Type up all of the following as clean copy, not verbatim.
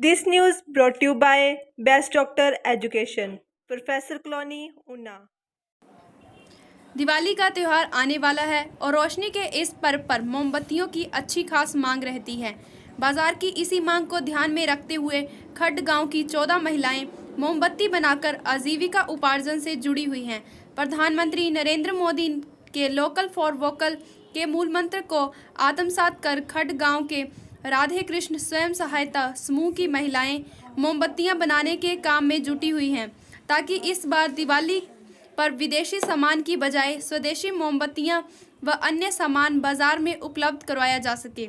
This news brought to you by Best Doctor Education, professor colony Una. Diwali का त्यौहार आने वाला है और रोशनी के इस पर्व पर मोमबत्तियों की अच्छी खास मांग रहती है। बाजार की इसी मांग को ध्यान में रखते हुए खड्ड गांव की 14 महिलाएं मोमबत्ती बनाकर आजीविका उपार्जन से जुड़ी हुई हैं। प्रधानमंत्री नरेंद्र मोदी के लोकल फॉर वोकल के मूल मंत्र को आत्मसात कर खड्ड गांव के राधे कृष्ण स्वयं सहायता समूह की महिलाएं मोमबत्तियां बनाने के काम में जुटी हुई हैं, ताकि इस बार दिवाली पर विदेशी सामान की बजाय स्वदेशी मोमबत्तियां व अन्य सामान बाजार में उपलब्ध करवाया जा सके,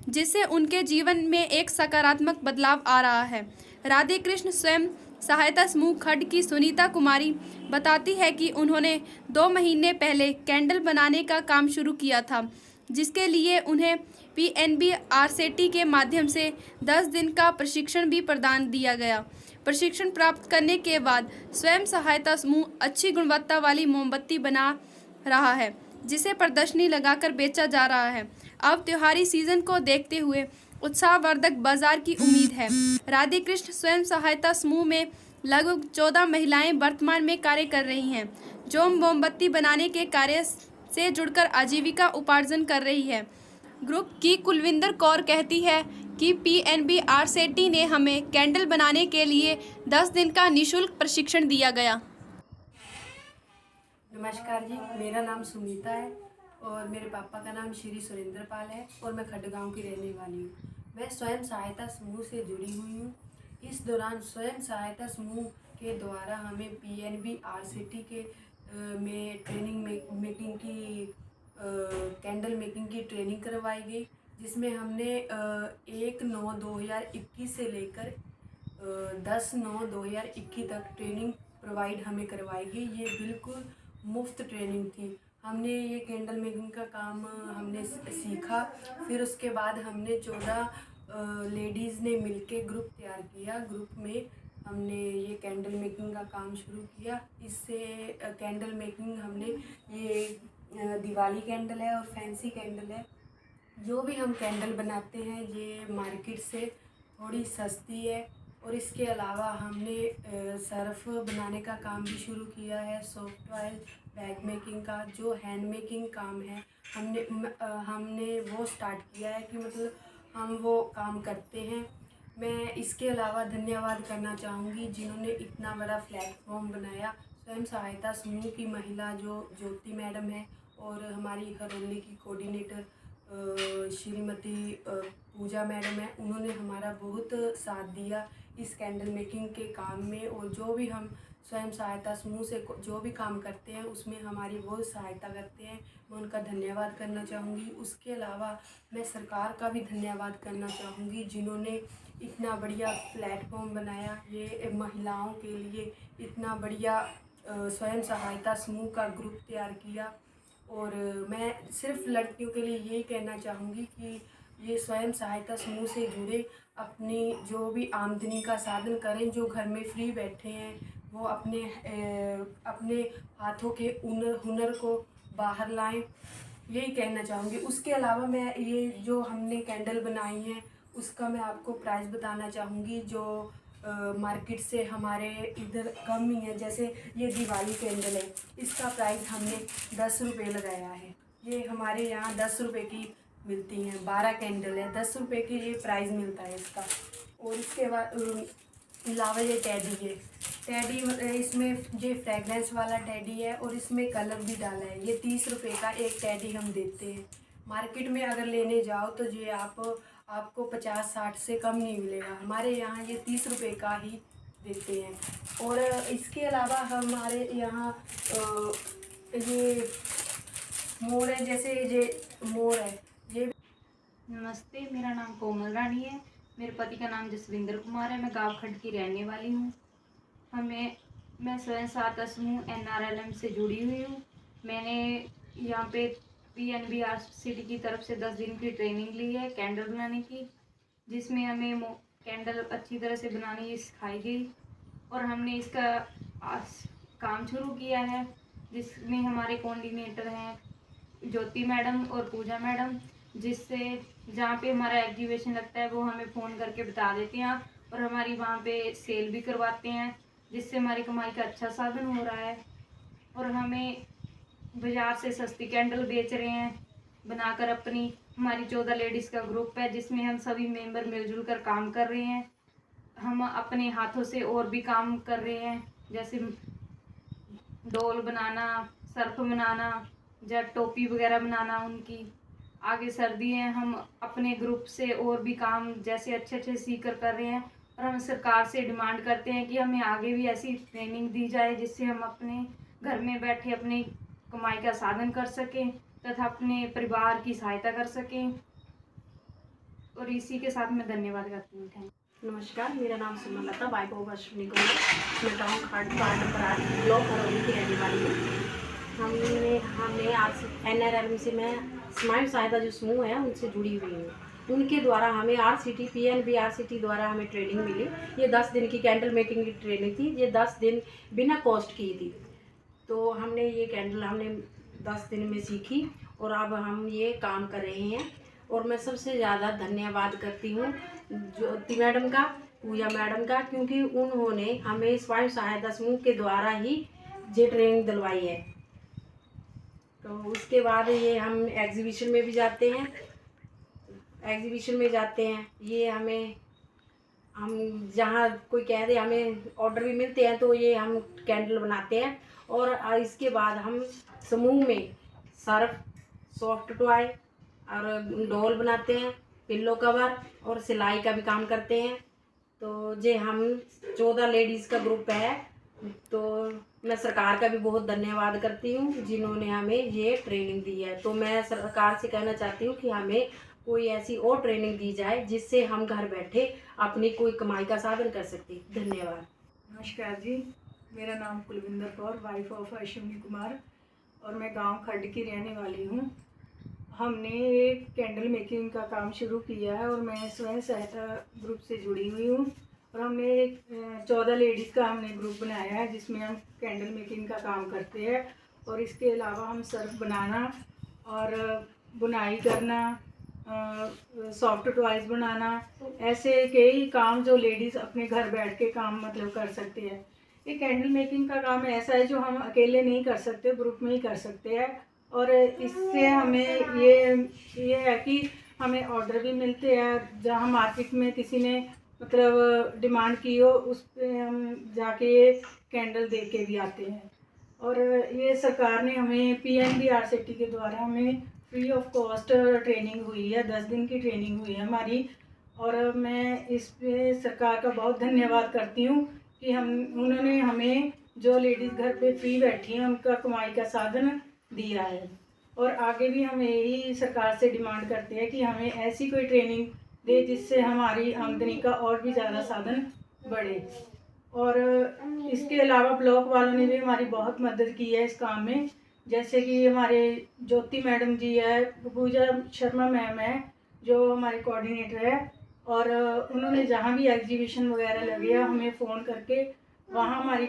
जिससे उनके जीवन में एक सकारात्मक बदलाव आ रहा है। राधे कृष्ण स्वयं सहायता समूह खड्ड की सुनीता कुमारी बताती है कि उन्होंने 2 महीने पहले कैंडल बनाने का काम शुरू किया था, जिसके लिए उन्हें PNB-RCT के माध्यम से 10 दिन का प्रशिक्षण भी प्रदान दिया गया। प्रशिक्षण प्राप्त करने के बाद स्वयं सहायता समूह अच्छी गुणवत्ता वाली मोमबत्ती बना रहा है, जिसे प्रदर्शनी लगाकर बेचा जा रहा है। अब त्योहारी सीजन को देखते हुए उत्साहवर्धक बाजार की उम्मीद है। राधे कृष्ण स्वयं सहायता समूह में लगभग 14 महिलाएं वर्तमान में कार्य कर रही हैं, जो मोमबत्ती बनाने के कार्य से जुड़कर आजीविका उपार्जन कर रही है। ग्रुप की कुलविंदर कौर कहती है कि PNB-RCT ने हमें कैंडल बनाने के लिए 10 दिन का निःशुल्क प्रशिक्षण दिया गया। नमस्कार जी, मेरा नाम सुनीता है और मेरे पापा का नाम श्री सुरेंद्र पाल है और मैं खड्ड गाँव की रहने वाली हूँ। मैं स्वयं सहायता समूह से जुड़ी हुई हूँ। इस दौरान स्वयं सहायता समूह के द्वारा हमें PNB-RCT के में ट्रेनिंग मेकिंग की कैंडल मेकिंग की ट्रेनिंग करवाई गई, जिसमें हमने 1/9/2021 से लेकर 10/9/2021 तक ट्रेनिंग प्रोवाइड हमें करवाई गई। ये बिल्कुल मुफ्त ट्रेनिंग थी। हमने ये कैंडल मेकिंग का काम हमने सीखा। फिर उसके बाद हमने 14 लेडीज़ ने मिलके ग्रुप तैयार किया। ग्रुप में हमने ये कैंडल मेकिंग का काम शुरू किया। इससे कैंडल मेकिंग हमने ये दिवाली कैंडल है और फैंसी कैंडल है। जो भी हम कैंडल बनाते हैं ये मार्केट से थोड़ी सस्ती है। और इसके अलावा हमने सर्फ बनाने का काम भी शुरू किया है। सॉफ्ट ऑयल बैग मेकिंग का जो हैंड मेकिंग काम है हमने वो स्टार्ट किया है कि मतलब हम वो काम करते हैं। मैं इसके अलावा धन्यवाद करना चाहूँगी जिन्होंने इतना बड़ा प्लेटफॉर्म बनाया। स्वयं सहायता समूह की महिला जो ज्योति मैडम है और हमारी खरौली की कोऑर्डिनेटर श्रीमती पूजा मैडम है, उन्होंने हमारा बहुत साथ दिया इस कैंडल मेकिंग के काम में। और जो भी हम स्वयं सहायता समूह से जो भी काम करते हैं उसमें हमारी बहुत सहायता करते हैं। मैं उनका धन्यवाद करना चाहूँगी। उसके अलावा मैं सरकार का भी धन्यवाद करना चाहूँगी जिन्होंने इतना बढ़िया प्लेटफॉर्म बनाया। ये महिलाओं के लिए इतना बढ़िया स्वयं सहायता समूह का ग्रुप तैयार किया। और मैं सिर्फ लड़कियों के लिए यही कहना चाहूँगी कि ये स्वयं सहायता समूह से जुड़े, अपनी जो भी आमदनी का साधन करें। जो घर में फ्री बैठे हैं वो अपने हाथों के हुनर को बाहर लाएं, यही कहना चाहूँगी। उसके अलावा मैं ये जो हमने कैंडल बनाई हैं उसका मैं आपको प्राइस बताना चाहूँगी जो मार्केट से हमारे इधर कम ही है। जैसे ये दिवाली कैंडल है, इसका प्राइस हमने 10 रुपये लगाया है। ये हमारे यहाँ 10 रुपये की मिलती हैं। 12 कैंडल है, 10 रुपये की ये प्राइस मिलता है इसका। और इसके बाद अलावा ये टैडी है। टैडी इसमें ये फ्रेगरेंस वाला टैडी है और इसमें कलर भी डाला है। ये 30 रुपये का एक टैडी हम देते हैं। मार्केट में अगर लेने जाओ तो ये आपको 50-60 से कम नहीं मिलेगा। हमारे यहाँ ये 30 रुपये का ही देते हैं। और इसके अलावा हमारे यहाँ ये मोर है, जैसे ये मोर है ये। नमस्ते, मेरा नाम कोमल रानी है। मेरे पति का नाम जसविंदर कुमार है। मैं गाँव खड्ड की रहने वाली हूँ। मैं स्वयं सहायता समूह NRLM से जुड़ी हुई हूँ। मैंने यहाँ पे PNB-RCT की तरफ से 10 दिन की ट्रेनिंग ली है कैंडल बनाने की, जिसमें हमें कैंडल अच्छी तरह से बनानी सिखाई गई और हमने इसका काम शुरू किया है, जिसमें हमारे कोऑर्डिनेटर हैं ज्योति मैडम और पूजा मैडम, जिससे जहाँ पे हमारा एग्जीबिशन लगता है वो हमें फ़ोन करके बता देते हैं और हमारी वहाँ पे सेल भी करवाते हैं, जिससे हमारी कमाई का अच्छा साधन हो रहा है। और हमें बाज़ार से सस्ती कैंडल बेच रहे हैं बनाकर अपनी। हमारी 14 लेडीज़ का ग्रुप है, जिसमें हम सभी मेंबर मिलजुल कर काम कर रहे हैं। हम अपने हाथों से और भी काम कर रहे हैं, जैसे डोल बनाना, सर्फ बनाना या टोपी वगैरह बनाना उनकी। आगे सर्दी है, हम अपने ग्रुप से और भी काम जैसे अच्छे अच्छे सीख कर रहे हैं। और हम सरकार से डिमांड करते हैं कि हमें आगे भी ऐसी ट्रेनिंग दी जाए, जिससे हम अपने घर में बैठे अपनी कमाई का साधन कर सकें तथा अपने परिवार की सहायता कर सकें। और इसी के साथ मैं धन्यवाद करती हूँ। Thank you. नमस्कार, मेरा नाम सुमनलता, वाइफ ऑफ अश्विनी कुमार। मैं गाँव खाट वार्ड नंबर 8 ब्लॉक हरौली की रहने वाली हूँ। हमने आज NRLM से मैं स्वयं सहायता जो समूह है उनसे जुड़ी हुई हूँ। उनके द्वारा हमें RCT PNB RCT द्वारा हमें ट्रेनिंग मिली। ये 10 दिन की कैंडल मेकिंग की ट्रेनिंग थी। ये 10 दिन बिना कॉस्ट की थी। तो हमने ये कैंडल हमने 10 दिन में सीखी और अब हम ये काम कर रहे हैं। और मैं सबसे ज़्यादा धन्यवाद करती हूँ ज्योति मैडम का, पूजा मैडम का, क्योंकि उन्होंने हमें स्वयं सहायता समूह के द्वारा ही ये ट्रेनिंग दिलवाई है। तो उसके बाद ये हम एग्जीबिशन में भी जाते हैं। ये हम जहाँ कोई कह दे, हमें ऑर्डर भी मिलते हैं, तो ये हम कैंडल बनाते हैं। और इसके बाद हम समूह में सर्फ, सॉफ्ट टॉय और डॉल बनाते हैं, पिल्लो कवर और सिलाई का भी काम करते हैं। तो ये हम 14 लेडीज़ का ग्रुप है। तो मैं सरकार का भी बहुत धन्यवाद करती हूँ, जिन्होंने हमें ये ट्रेनिंग दी है। तो मैं सरकार से कहना चाहती हूँ कि हमें कोई ऐसी और ट्रेनिंग दी जाए, जिससे हम घर बैठे अपनी कोई कमाई का साधन कर सकते। धन्यवाद। नमस्कार जी, मेरा नाम कुलविंदर कौर, वाइफ ऑफ अश्विनी कुमार, और मैं गांव खड्ड की रहने वाली हूँ। हमने एक कैंडल मेकिंग का काम शुरू किया है और मैं स्वयं सहायता ग्रुप से जुड़ी हुई हूँ। और हमने एक 14 लेडीज़ का हमने ग्रुप बनाया है, जिसमें हम कैंडल मेकिंग का काम करते हैं। और इसके अलावा हम सर्फ बनाना और बुनाई करना, सॉफ्ट टॉयज़ बनाना, ऐसे कई काम जो लेडीज़ अपने घर बैठ के काम मतलब कर सकते हैं। ये कैंडल मेकिंग का काम ऐसा है जो हम अकेले नहीं कर सकते, ग्रुप में ही कर सकते हैं। और इससे हमें ये है कि हमें ऑर्डर भी मिलते हैं। जहाँ मार्केट में किसी ने मतलब डिमांड की हो, उस पर हम जाके कैंडल दे के भी आते हैं। और ये सरकार ने हमें PNB RCT के द्वारा हमें फ्री ऑफ कॉस्ट ट्रेनिंग हुई है, 10 दिन की ट्रेनिंग हुई है हमारी। और मैं इस पे सरकार का बहुत धन्यवाद करती हूँ कि उन्होंने हमें जो लेडीज़ घर पे फ्री बैठी हैं उनका कमाई का साधन दिया है। और आगे भी हम यही सरकार से डिमांड करते हैं कि हमें ऐसी कोई ट्रेनिंग दे, जिससे हमारी आमदनी का और भी ज़्यादा साधन बढ़े। और इसके अलावा ब्लॉक वालों ने भी हमारी बहुत मदद की है इस काम में। जैसे कि हमारे ज्योति मैडम जी है, पूजा शर्मा मैम है जो हमारे कोऑर्डिनेटर है। और उन्होंने जहाँ भी एग्जीबिशन वगैरह लगे है, हमें फ़ोन करके वहाँ हमारी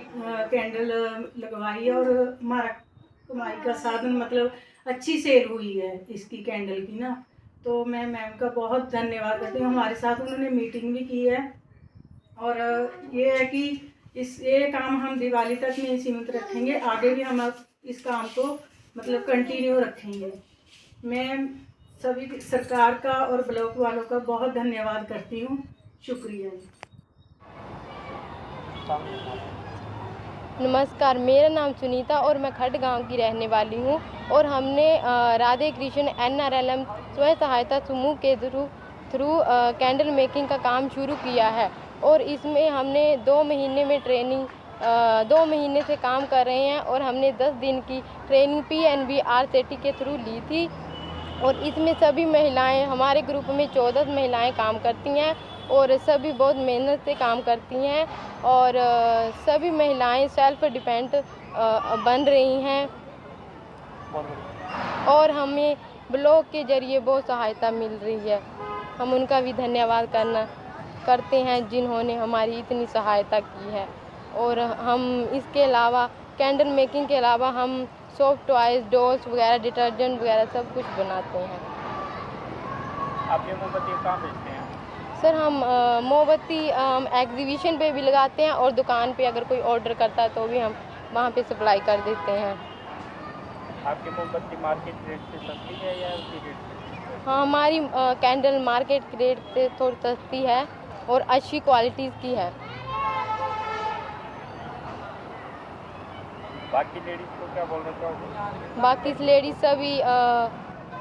कैंडल लगवाई है। और हमारा कमाई का साधन मतलब अच्छी सेल हुई है इसकी कैंडल की ना। तो मैं मैम का बहुत धन्यवाद करती हूँ। हमारे साथ उन्होंने मीटिंग भी की है। और ये है कि ये काम हम दिवाली तक नहीं सीमित रखेंगे, आगे भी हम इस काम को मतलब कंटिन्यू रखेंगे। मैं सभी सरकार का और ब्लॉक वालों का बहुत धन्यवाद करती हूँ। शुक्रिया। नमस्कार, मेरा नाम सुनीता और मैं खड्ड गांव की रहने वाली हूं। और हमने राधे कृष्ण NRLM स्वयं सहायता समूह के थ्रू कैंडल मेकिंग का काम शुरू किया है। और इसमें हमने 2 महीने में ट्रेनिंग 2 महीने से काम कर रहे हैं। और हमने 10 दिन की ट्रेनिंग PNB RCT के थ्रू ली थी। और इसमें सभी महिलाएं, हमारे ग्रुप में 14 महिलाएं काम करती हैं और सभी बहुत मेहनत से काम करती हैं। और सभी महिलाएं सेल्फ डिपेंड बन रही हैं। और हमें ब्लॉक के जरिए बहुत सहायता मिल रही है। हम उनका भी धन्यवाद करते हैं जिन्होंने हमारी इतनी सहायता की है। और हम इसके अलावा कैंडल मेकिंग के अलावा हम सॉफ्ट टॉयज़, डॉल्स वगैरह, डिटर्जेंट वगैरह सब कुछ बनाते हैं। आप ये मोमबत्ती कहाँ बेचते हैं? सर हम मोमबत्ती एग्जीबिशन पे भी लगाते हैं और दुकान पे अगर कोई ऑर्डर करता है तो भी हम वहाँ पे सप्लाई कर देते हैं। आपकी मोमबत्ती मार्केट रेट से सस्ती है या उसी रेट से? हाँ, हमारी कैंडल मार्केट रेट से थोड़ी सस्ती है और अच्छी क्वालिटीज़ की है। बाकी लेडीज़ को क्या बोलना चाहोगे? बाकी लेडीज़ सभी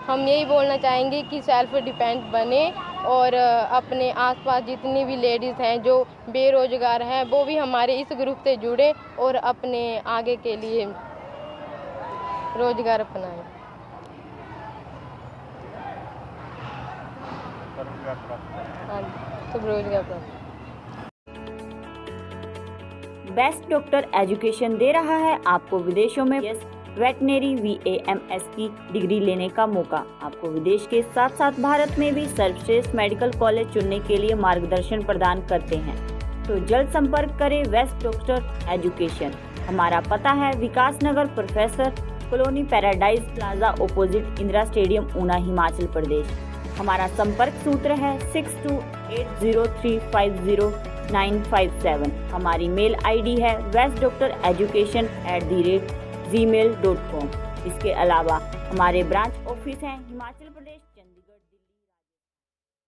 हम यही बोलना चाहेंगे कि सेल्फ डिपेंड बने और अपने आसपास जितनी भी लेडीज़ हैं जो बेरोज़गार हैं वो भी हमारे इस ग्रुप से जुड़े और अपने आगे के लिए रोज़गार अपनाएं। हाँ, सब रोज़गार प्राप्त। बेस्ट डॉक्टर एजुकेशन दे रहा है आपको विदेशों में वेटनरी VAMS की डिग्री लेने का मौका। आपको विदेश के साथ साथ भारत में भी सर्वश्रेष्ठ मेडिकल कॉलेज चुनने के लिए मार्गदर्शन प्रदान करते हैं। तो जल्द संपर्क करें बेस्ट डॉक्टर एजुकेशन। हमारा पता है Vikas Nagar professor colony paradise plaza opposite Indira stadium Una Himachal Pradesh. हमारा संपर्क सूत्र है 6280350957। हमारी मेल ID है bestdoctoreducation@gmail.com। इसके अलावा हमारे ब्रांच ऑफिस हैं हिमाचल प्रदेश